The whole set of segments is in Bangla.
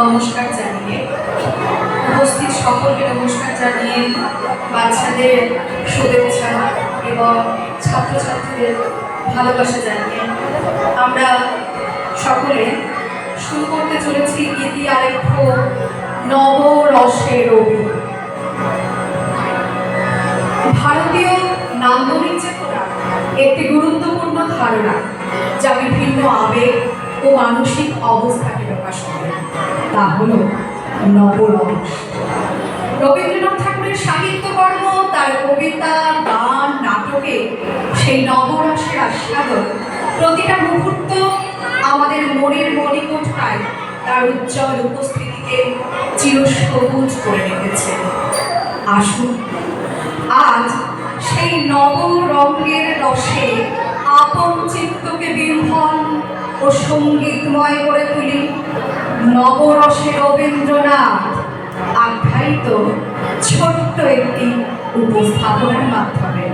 নমস্কার জানিয়ে, উপস্থিত সকলকে নমস্কার জানিয়ে, বাচ্চাদের শুভেচ্ছা এবং ছাত্রছাত্রীদের ভালোবাসা জানিয়ে আমরা সকলে শুরু করতে চলেছি গীতি আরেখ্য নবরসে রবি। ভারতীয় নান্দনিক চেতনা একটি গুরুত্বপূর্ণ ধারণা, যা বিভিন্ন আবেগ ও মানসিক অবস্থাকে প্রকাশ করে। তা হল নবরস। রবীন্দ্রনাথ ঠাকুরের সাহিত্যকর্ম, তার কবিতা, গান, নাটকে সেই নবরসের আস্বাদন প্রতিটা মুহূর্ত আমাদের মনের মণিকোঠায় তার উজ্জ্বল উপস্থিতিকে চিরসবুজ করে রেখেছে। আসুন আজ সেই নবরঙ্গের রসে আপন চিত্তকে বিহ্বল ও সঙ্গীতময় করে তুলি। নবরসে রবীন্দ্রনাথ আখ্যায়িত ছোট্ট একটি উপস্থাপনার মাধ্যমে।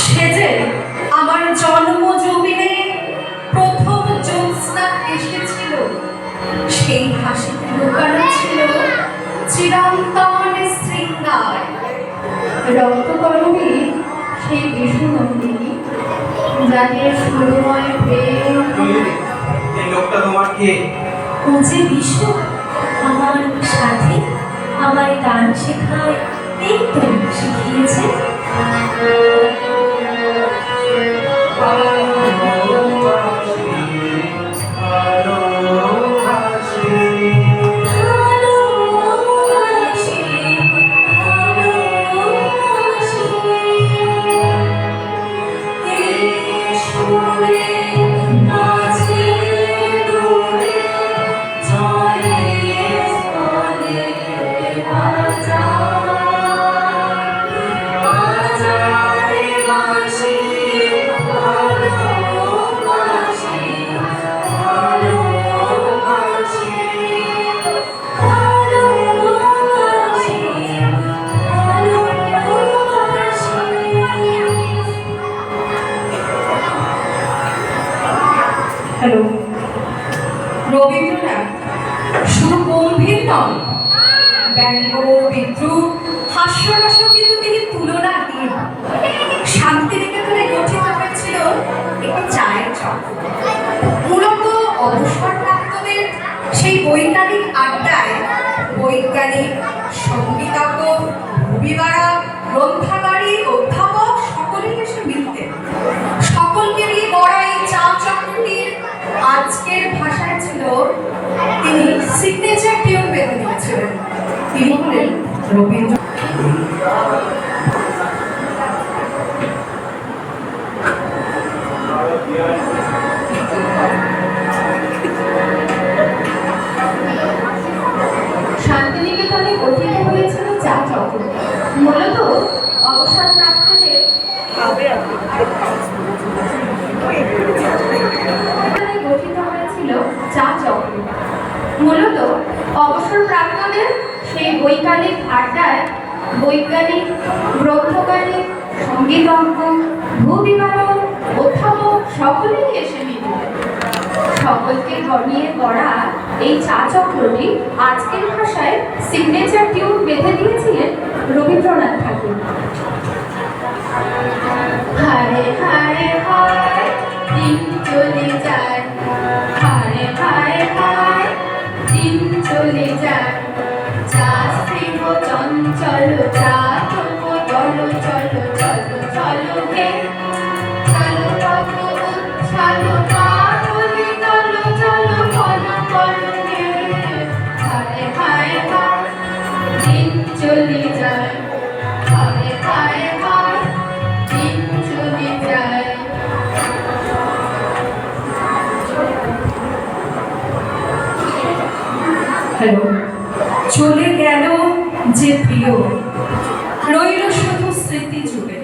সে যে আমার জন্মজমিনে প্রথম জ্যোৎস্না এসেছিল, সেই হাসিতে লুকানো ছিল চিরন্তন শৃঙ্গার। রক্তকরণী সেই বিষ্ণু নন্দিনী, যাদের সুরময় প্রেম। এই লোকটা তোমার কে? ও যে বিষ্ণু, আমার সাথী, আমার গান শেখায়, এই তো শিখিয়েছে। রবীন্দ্রনাথ শুধু গম্ভীর নন, ব্যঙ্গ, বিদ্রুপ, হাস্যরসও কিন্তু তিনি তুলনাহীন। শান্তিনিকেতনে গঠিত হয়েছিল একটি চায়ের চক্র। মূলত অবসরপ্রাপ্তদের সেই বৈজ্ঞানিক আড্ডায় বৈজ্ঞানিক, সঙ্গীতজ্ঞ, ভূমিবাড়া, গ্রন্থাগারী, অধ্যাপক সকলেই এসে মিলতেন। সকলকে নিয়ে গড়া এই চা চক্রটির আজকের ভাষায় ছিল, তিনি সিগনেচার টিউন বেঁধে দিয়েছিলেন। তিনি হলেন রবীন্দ্র। শান্তিনিকেতনে গঠিত হয়েছিল চা চক্র। মূলত অবসরপ্রাপ্তদের গঠিত হয়েছিল চা চক্র। মূলত অবসরপ্রাপ্তদের সেই বৈজ্ঞানিক আড্ডায় বৈজ্ঞানিক, গ্রন্থকারী, সঙ্গীতজ্ঞ, ভূবিভারক, অধ্যাপক সকলেই এসে মিলতেন। সকলকে নিয়ে গড়া এই চা চক্রটি আজকের ভাষায় সিগনেচার টিউন বেঁধে দিয়েছিলেন রবীন্দ্রনাথ ঠাকুর। হারে হারে হায় দিন চলে যায়, হারে হারে হায় দিন চলে যায়। চা স্নেহ চঞ্চল, চা তবু চলো চলো চলো চলো হে, চলো চলো চলো পাগলি চলো চলো চলো চলো হে। হায় হায় হায় দিন চলে যায়, হায় হায় হ্যালো, চলে গেল যে প্রিয়, রইল শুধু স্মৃতি জুড়ে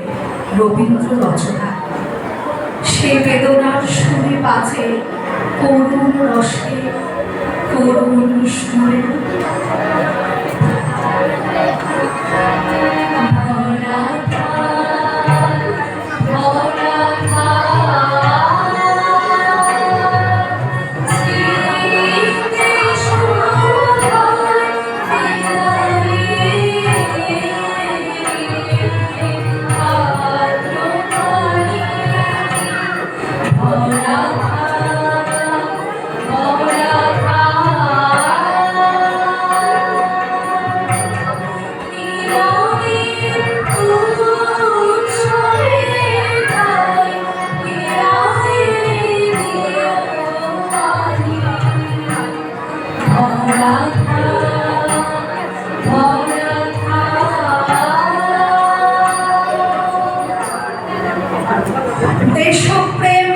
রবীন্দ্র রচনা। সে বেদনার সুরে বাজে করুণ রসে, করুণ সুরে। দেশপ্রেম,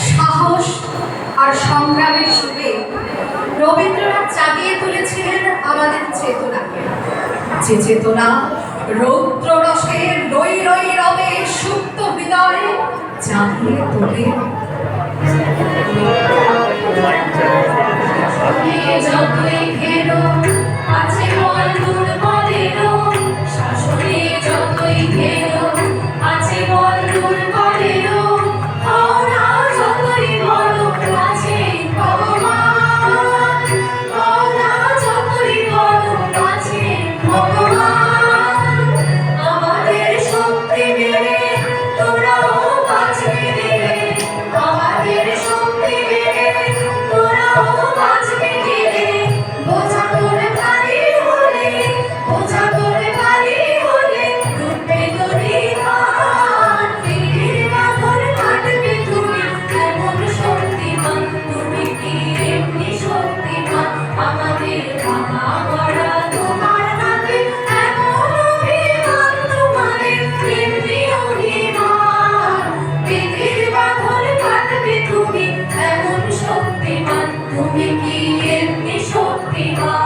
সাহস আর সংগ্রামের সুরে রবীন্দ্রনাথ জাগিয়ে তুলেছিলেন আমাদের চেতনাকে, যে চেতনা রৌদ্র রসে রই রই রবে সুপ্ত হৃদয়ে জাগিয়ে তোলে। যতই ঘেরো আছে বল দুর্বলেরও, শাসনে যতই ঘেরো আছে বল দুর্বলেরও, ওরা যতই বড় আছে ভগবান, ওরা যতই বড় আছে ভগবান। আমাদের শক্তি বেড়ে তোরাও বাঁচবি রে, আমাদের শক্তি বেড়ে তোরাও বাঁচবি রে। বোঝা করে ভারী হলে, বোঝা করে ভারী হলে ডুববে তোরই প্রাণ। পীরের বাঁধন কাটবে তুমি, এমন শক্তিমান তুমি কি এমনি শক্তিমান। আমাদের ভাঙা গড়া তোমার হাতে, এমন অভিমান তোমাদের এমনি অভিমান। পীরের বাঁধন কাটবে তুমি, এমন শক্তিমান তুমি কি এমনি শক্তিমান।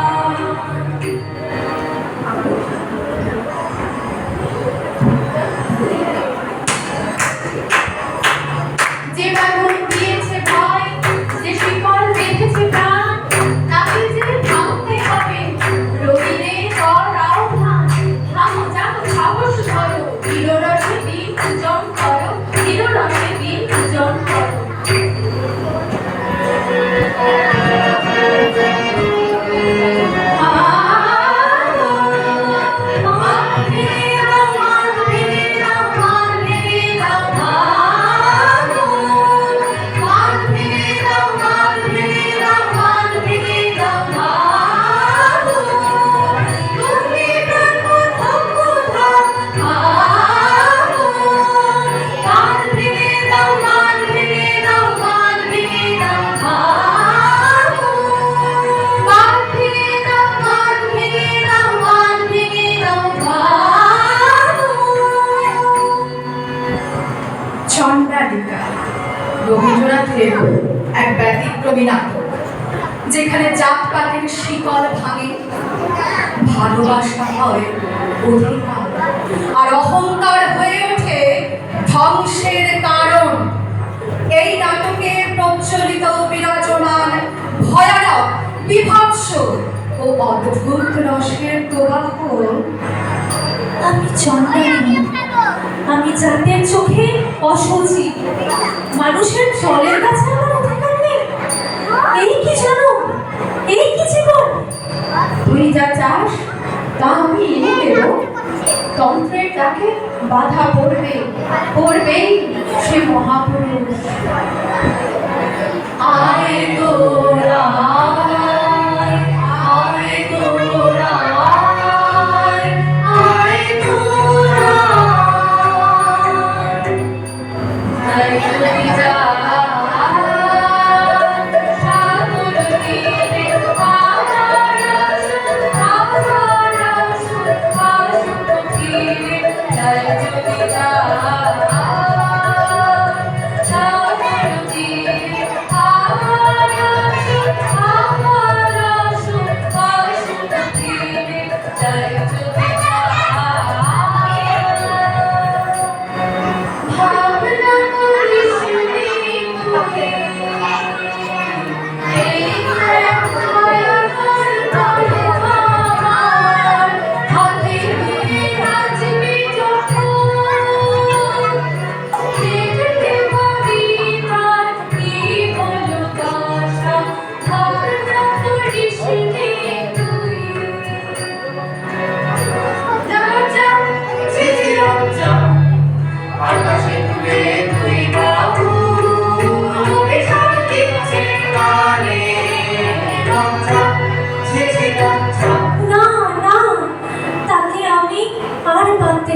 যে বাঁধন দিয়েছে ভয়, যে শিকল বেঁধেছে প্রাণ, তাকে যে ভাঙতে হবে। রবিরে কর আহ্বান, থামো জাগো সাহস ধরো, ধীররসে দিন পূজন করো, ধীররসে দিন পূজন করো। চণ্ডালিকা রবীন্দ্রনাথের এক ব্যতিক্রমী নাটক, যেখানে জাতপাতের শিকল ভাঙে, ভালোবাসা হয় অধিকার, আর অহংকার হয়ে ওঠে ধ্বংসের কারণ। এই নাটকে প্রচলিত বিরাজমান ভয়ানক, বিভৎস ও অদ্ভুত রসের প্রবাহ। আমি চন্দ্রানী, আমি জাতের চোখে অসুচি, মানুষের জলের কাছে আমার অধিকার নেই। এই কি জানো, এই কি জীবন। তুই যা চাস তা আমি এনে দেব, তন্ত্রের ডাকে বাধা পড়বে, পড়বেই সে মহাপুরুষ। আয় তোরা, আয় তোরা, আয় তোরা। তাই যদি যা সাগর তীরে আবার আসুক, আবার আসুক, আসুক তীরে। তাই যদি যা সাগর তীরে আবার আসুক, আবার আসুক,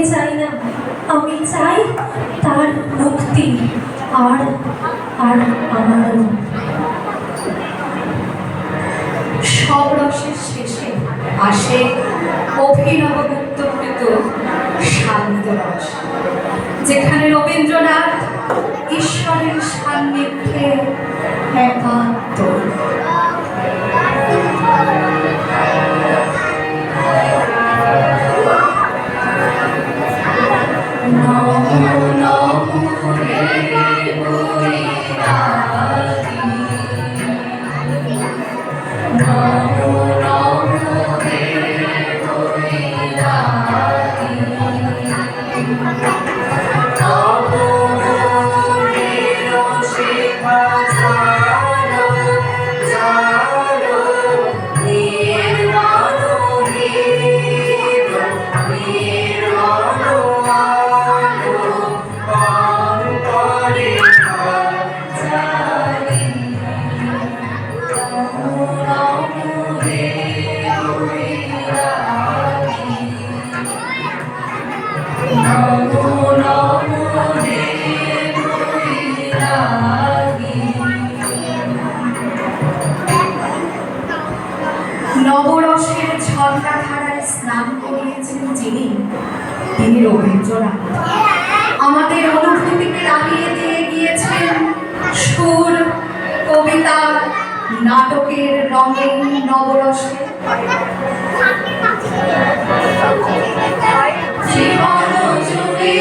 কিছুকে চাই না, আমি চাই তার মুক্তি আর আর আমার সব রসের শেষে আসে অভিনব গুপ্তকৃত শান্ত রস, যেখানে রবীন্দ্রনাথ ঈশ্বরের সান্নিধ্যে একান্ত। নবরসের ঝর্ণা ধারায় স্নান করিয়েছেন যিনি, তিনি রবীন্দ্রনাথ। আমাদের অনুভূতিকে রাঙিয়ে দিয়ে গিয়েছেন সুর, কবিতা, নাটকের রঙিন নবরসে। জীবন জুড়ে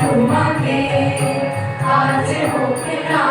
তোমাকে আজ হোক না